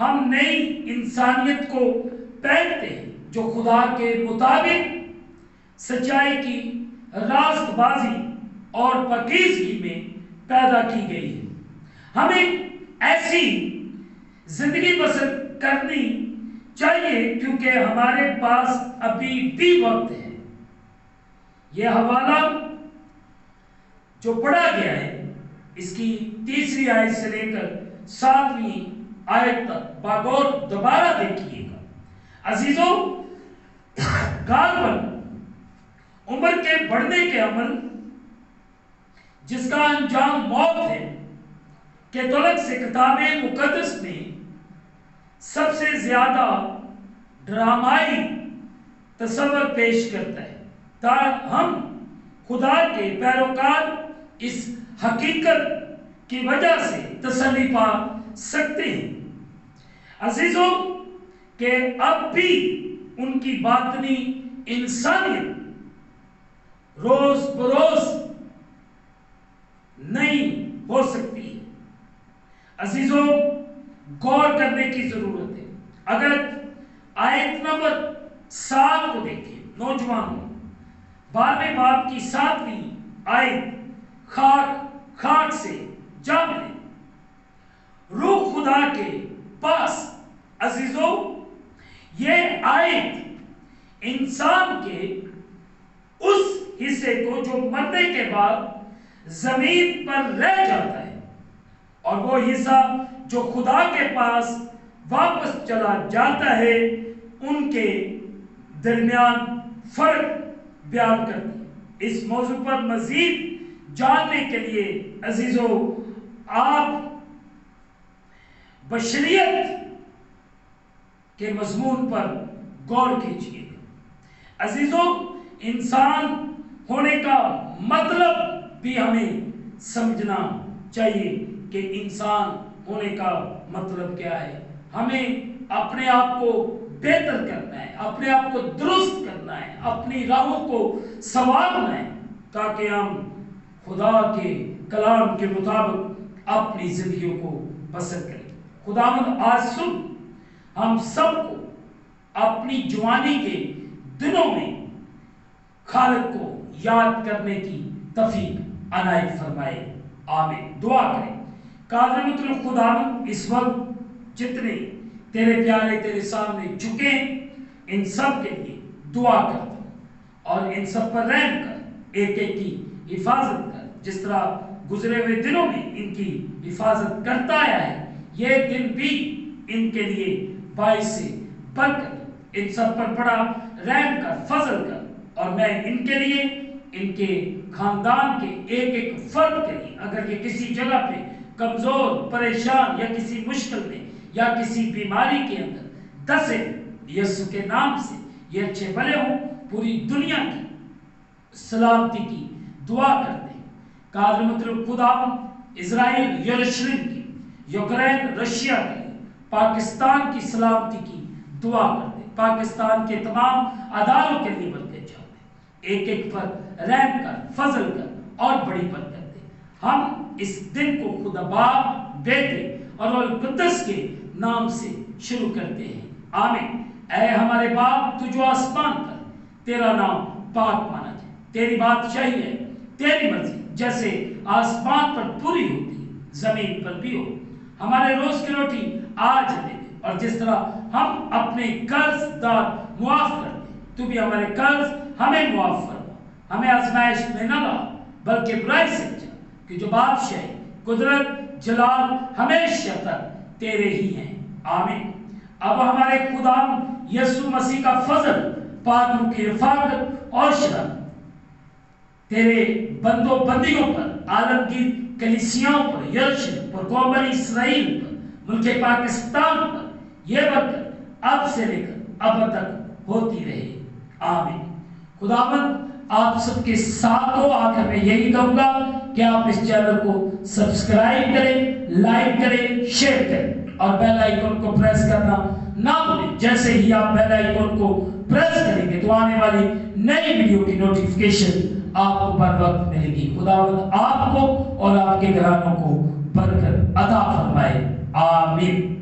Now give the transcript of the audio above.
ہم نئی انسانیت کو پہنتے ہیں جو خدا کے مطابق سچائی کی راست بازی اور پاکیزگی میں پیدا کی گئی ہے۔ ہمیں ایسی زندگی بسر کرنی چاہیے کیونکہ ہمارے پاس ابھی بھی وقت ہے۔ یہ حوالہ جو پڑھا گیا ہے اس کی 3 آیت سے لے کر 7 آیت تک باغور دوبارہ دیکھیے گا۔ عزیزوں، غالباً عمر کے بڑھنے کے عمل جس کا انجام موت ہے کیتھولک سے کتاب مقدس میں سب سے زیادہ ڈرامائی تصور پیش کرتا ہے تاکہ ہم خدا کے پیروکار اس حقیقت کی وجہ سے تسلی پا سکتے ہیں عزیزوں کہ اب بھی ان کی باطنی انسانیت روز بروز نہیں ہو سکتی ہے۔ عزیزوں، غور کرنے کی ضرورت ہے۔ اگر آیت نمبر 7 کو دیکھیں، نوجوانوں، 12ویں باب کی 7ویں آیت، خاک سے جا ملے روح خدا کے پاس۔ عزیزوں، یہ آیت انسان کے اس حصے کو جو مرنے کے بعد زمین پر رہ جاتا ہے اور وہ حصہ جو خدا کے پاس واپس چلا جاتا ہے ان کے درمیان فرق بیان کرتی ہے۔ اس موضوع پر مزید جاننے کے لیے عزیزوں آپ بشریت کے مضمون پر غور کیجیے گا۔ عزیزوں، انسان ہونے کا مطلب بھی ہمیں سمجھنا چاہیے کہ انسان ہونے کا مطلب کیا ہے۔ ہمیں اپنے آپ کو بہتر کرنا ہے، اپنے آپ کو درست کرنا ہے، اپنی راہوں کو سنوارنا ہے تاکہ ہم خدا کے کلام کے مطابق اپنی زندگیوں کو بسر کریں۔ خداوند آج صبح ہم سب کو اپنی جوانی کے دنوں میں خالق کو یاد کرنے کی توفیق عنایت فرمائے، آمین۔ دعا کریں۔ قادر مطلب خداوند، اس وقت جتنے تیرے پیارے تیرے سامنے جھکے ان سب کے لیے دعا کرتا ہوں اور ان سب پر رحم کر، ایک ایک کی حفاظت کر، جس طرح گزرے ہوئے دنوں میں ان کی حفاظت کرتا آیا ہے، یہ دن بھی ان کے لیے باعث برکت، ان سب پر بڑا رحم کر، فضل کر، اور میں ان کے لیے، ان کے خاندان کے ایک ایک فرد کے لیے، اگر یہ کسی جگہ پہ کمزور، پریشان یا کسی مشکل میں یا کسی بیماری کے اندر دسے، یسوع کے نام سے یہ اچھے بھلے ہوں، پوری دنیا کی سلامتی کی دعا کرتے ہیں۔ قادر مطلب خداوند، اسرائیل یروشلم کی، یوکرین رشیا کی، پاکستان کی سلامتی کی دعا کرتے ہیں۔ پاکستان کے تمام اداروں کے لیے برکت چاہتے ہیں، ایک ایک پر رحم کر، فضل کر اور بڑی برکت دے۔ ہم اس دن کو خدا باپ، بیٹے اور روح القدس کے نام سے شروع کرتے ہیں، آمین۔ اے ہمارے باپ، تو جو آسمان پر، تیرا نام پاک مانا جائے، تیری بادشاہی ہے، تیری مرضی جیسے آسمان پر پوری ہوتی زمین پر بھی ہو۔ ہمارے روز کی روٹی آج ہمیں دے، اور جس طرح ہم اپنے قرض دار معاف کرتے تو بھی ہمارے قرض ہمیں معاف فرما، ہمیں آزمائش میں نہ لا بلکہ برائی سے بچا، کہ جو بادشاہی، قدرت، جلال ہمیشہ تک تیرے ہی ہیں، آمین۔ اب ہمارے خدا یسوع مسیح کا فضل، پاک روح کی رفاقت اور شرف تیرے بندوں بندیوں پر، عالمگیر کلیسیاؤں پر، یروشلم پر، قوم بنی اسرائیل پر، ملک پاکستان پر، یہ برکت اب سے لے کر اب تک ہوتی رہے، آمین۔ خداوند آپ سب کے ساتھ ہو۔ آخر میں یہی کہوں گا کہ آپ اس چینل کو سبسکرائب کریں، لائک کریں، شیئر کریں اور بیل آئیکن کو پریس کرنا نہ بھولیں۔ جیسے ہی آپ بیل آئیکن کو پریس کریں گے تو آنے والی نئی ویڈیو کی نوٹیفیکیشن آپ کو بر وقت ملے گی۔ خداوند آپ کو اور آپ کے گھرانوں کو برکت عطا فرمائے، آمین۔